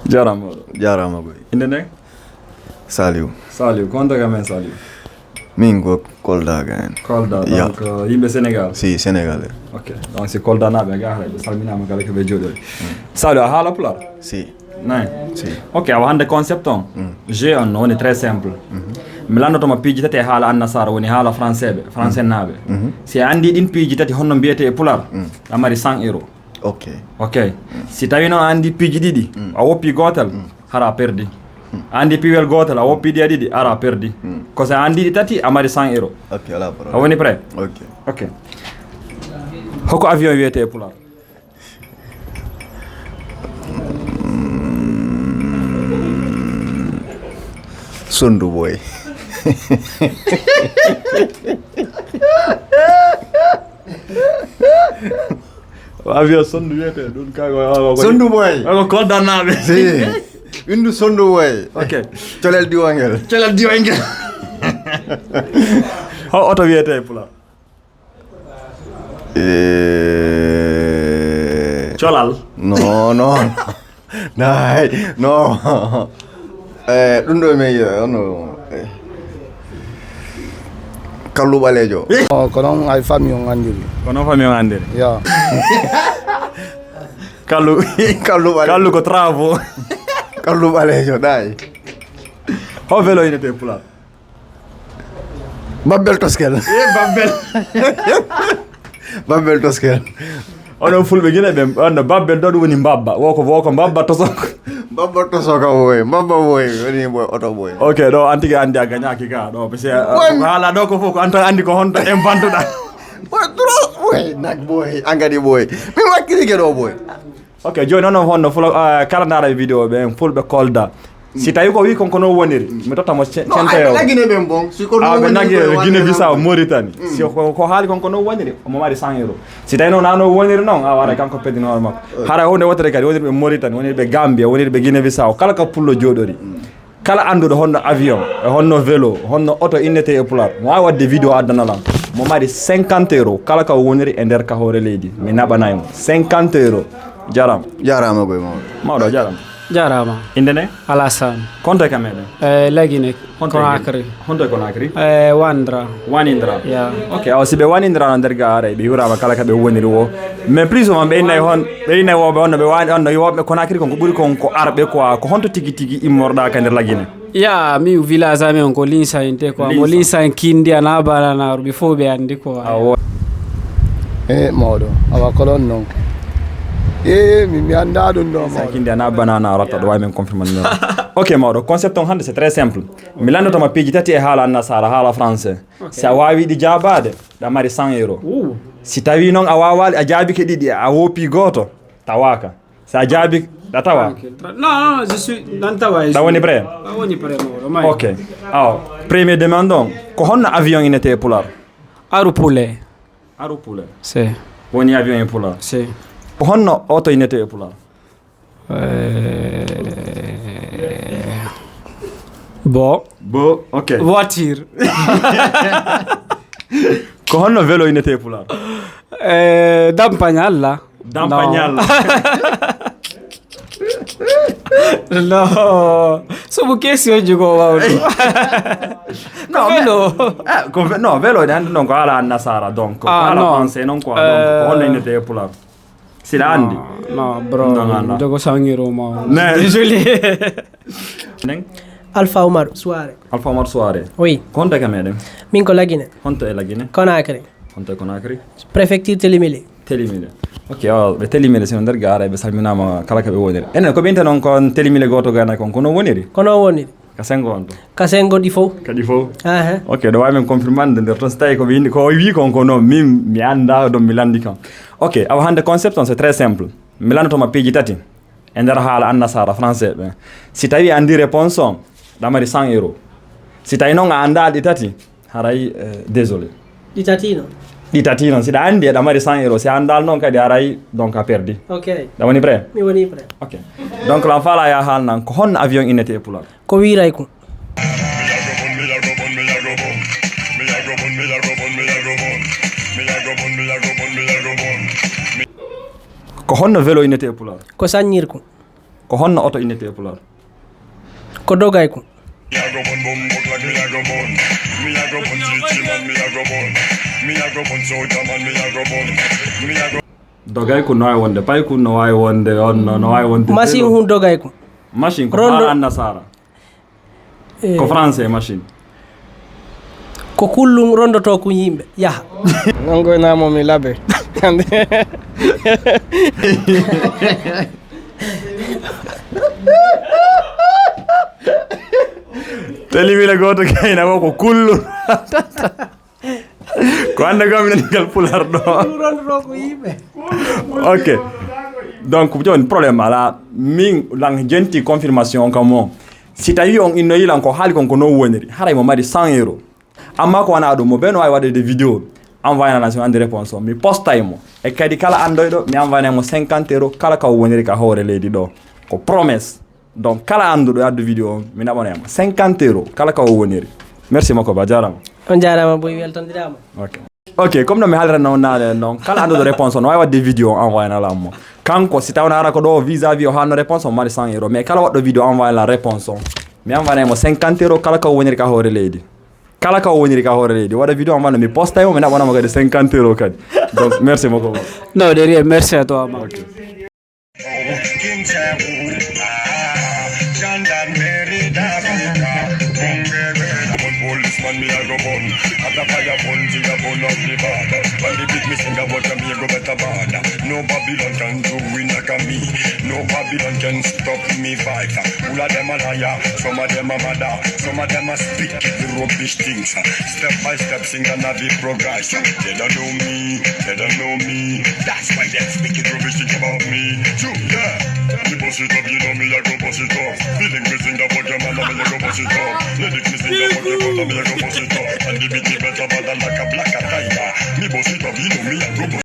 Jarama. Jarama boy. Inde nek? Saliou. Saliou, konta gamen Saliou. Min ko Kolda gaen. Kolda, donc yimɓe Sénégal. Si, Sénégalais. Ok, donc si Kolda naɓe ga haɗa ɓe salminama kala ko ɓe jooɗori. Saliou, a haala Poular? Si. Nayi? Si. Ok, awa hande concept on. G on woni très simple. Mi landotoma piiji tati e haala annasara woni haala français ɓe, français naɓe. Si a andi ɗin piiji tati honno mbiyete e Poular, a mari 100 €. Ok. Si tawi noon a andi piiji ɗiɗi, a woppi gotel, hara perdi. A andi piwel gotel, a woppi ɗi a ɗiɗi, ara perdi. Ko so a andi ɗi tati, a mari 100 €. Ok, ala problème. A woni prêt? Ok. Hoko avion wiyete e Poular? Sondu boy. Avion sondu wiyete ɗum kago Sondu boy. Ko Kolda naɓe. Si. Windu sondu boy. Ok. Colel diwangel. Colel diwangel. Ho oto wiyete e Poular? Colal? Non. Nay, non. Ɗum ɗo mi ono kallu ɓalejo. Ko noon ay famille on andiri. Ko noon famille on andiri? Ya. Kallu ɓalejo. Kallu ko travaux. Kallu ɓalejo ɗay. Ho vélo inete e Poular? Babbel toskel. Babbel toskel. Onon fulɓe guine ɓe anda babbel ɗo ɗum woni mbabba woko mbabba tosoko. Mbabba tosoka boy, mbabba boy woni boy oto boy. Ok, ɗo antigue andi a gagnaki ka ɗo parce que haala ɗo ko fof ko anta andi ko honto inventuɗa. Boy trop boy nak boy angadi boy. Mi wakkilike ɗo boy. Ok, joni onon honno kala ndaara vidéo ɓe fulɓe Kolda. Si tawi ko wi konko non woniri mi tottamo cento euro. Nagine ɓen bon si ko ɓe nagui Guinée Bissau Mauritanie si ko haali konko non woniri omo mari 100 €. Si tawi noon nano woniri noon a waɗa kanko peddi hoore makko. Hara hunde wotere kadi woniri ɓe Mauritanie woniri ɓe Gambia woniri ɓe Guinée Bissau kala ka pullo jooɗori kala anduɗo honno avion e honno vélo honno auto innete e Poular mo wawi wadde vidéo addanalam mo mari 50 € kala ka woniri e nder kahore leydi mi naɓanaymo 50 €. Jarama boy mawɗo jarama. Jarama. Inde ne? Alassane. Konto e ka meɗen? Lagine. Conakry. Honto e Conakry? Wanindra. Yeah. Ok, awa si ɓe wanindira nder ga ara ɓe yurama kala ka ɓe woniri wo mais plus souvent ɓe innayi woɓe honno ɓe wani honno woɓe Conakry kon ko ɓuuri kon ko arɓe quoi ko honto tigui immorɗa ka nder Lagine? Ya mi village amen ko linsayinte quoi mo linsayn kindi ana bananaru ɓe fof ɓe andi quoi. Mawɗo awa ko ɗon noon. Mi anda ɗum ɗo mawɗo kindi ana banana rotta ɗo wawi men confirme numéro. Ok mawɗo concept on hande c'est très simple mi landotoma piiji tati e haala annasara haala français si a wawi ɗi jabade ɗa mari 100 €. Si tawi noon a wawali a jaabike ɗiɗi a woppi goto tawaka sa jaabi ɗa tawa? Non, je suis nan tawa. Ɗa woni prêt? Ɗa woni prêt mawɗo. Ok aw premier demande on ko honno avion inete e Poular? Aroupoulet. Si woni avion e Poular? Si. Ko honno auto inete e Poular? Ok. Voiture. Ko honno vélo inete e Poular? Dampagnalla. No, sono question ji ko wawde. No, vélo de hande non ko ala annasara donc ko ala français non quoi donc ko honno inete e Poular? Sila andi? No bro, jogo 100 € ma. Désolé. Alpha Omar Soare. Oui. Konto e ka meɗen? Min ko Lagine. Honto e Lagine? Conakry. Honto e Conakry? Préfecture Télimilé. Ok, ɓe Télimilé sino nder gaara ɓe salminama kala kaɓe woniri enen ko ɓinte noon kon Télimilé goto gana kon kono woniri? Ka sengo on to? Ka sengo ɗi fof. Kadi fof? Ok, ɗo wawi men confirmande nder toon so tawi ko wi kon ko noon min mi anda ɗon mi landi kam. Ok, awa hande concept on c'est très simple mi landotoma piiji tati e nder haala annasara français ɓe si tawi a andi réponse on ɗa mari 100 €. Si tawi noon a anda ɗi tati haray désolé. Ɗi tati noon? Ɗi tati noon siɗa andi eɗa mari 100 €. Si a andal noon kadi aray donc a perdi. Ok. Ɗa woni prêt? Mi woni prêt. Ok. Donc lan fala ya haalnan ko honno avion innete e Poular? Ko wiray ko. Ko honno vélo innete e Poular? Ko saññirko. ko honno auto innete Poular? Ko dogay ko. Dogay ko no wawi wonde pay ko no wawi wonde on no wawi wonde Machine hun dogay ko. machine ko Rondo- hala annasara ko français machine Ko kullum rondoto ko yimɓe yaha. Non goynamo mi laɓe. telimile goto kayna ko kullu ko ande gominen ngal Poular ɗo Rondoto ko yimɓe. ok donc joni probléme ala min lang jenti confirmation kam mo si tawi on inno yilan ko haali kon ko non woniri haray mo mari 100 euros amma ko wana ɗum mo ɓe no wawi waɗede vidéo envoyé nation ande réponse o mi postay mo e kadi kala andoyɗo mi envoyé mo 50 euros kala ka woniri ka hoore leydi ɗo ko promesse donc kala anduɗo e addu vidéo o mi naɓanema 50 euros kala ka woniri merci makko ba jarama On jarama boy weltondirama. ok comme no mi haalira noon naane noon kala anduɗo réponse o no wawi wadde vidéo envoyé nalam mo kanko si tawno ara ko ɗo vis à vis o hanno réponse o mari 100 euros mais kala waɗɗo vidéo envoyé la réponse o mi envoyé mo 50 euros kala ka woniri ka hoore leydi kala ka woniri ka hoore leydi waɗa vidéo envoyé mi postay mo mi naɓanamo kadi 50 euros kadi donc merci beaucoup Non, de rien, merci à toi, man. Policeman me a go bun. At the fire bun, thing a bun up the bar. When the beat me sing about me a go better bad. No Babylon can do win like me. No Babylon can stop me fight. All of them a liar, some of them a mother, some of them a speak the rubbish things. Step by step sing and have it progress. They don't know me, they don't know me. That's why they speak the rubbish things about me. True, yeah. Me boss it up, you know me, I go boss it up. Feeling me sing about your man, me I go boss it up. Lyrics me sing about your brother, me I go boss it up. And the beat me better than like a black tiger. Me boss it up, you know me, I go boss it up.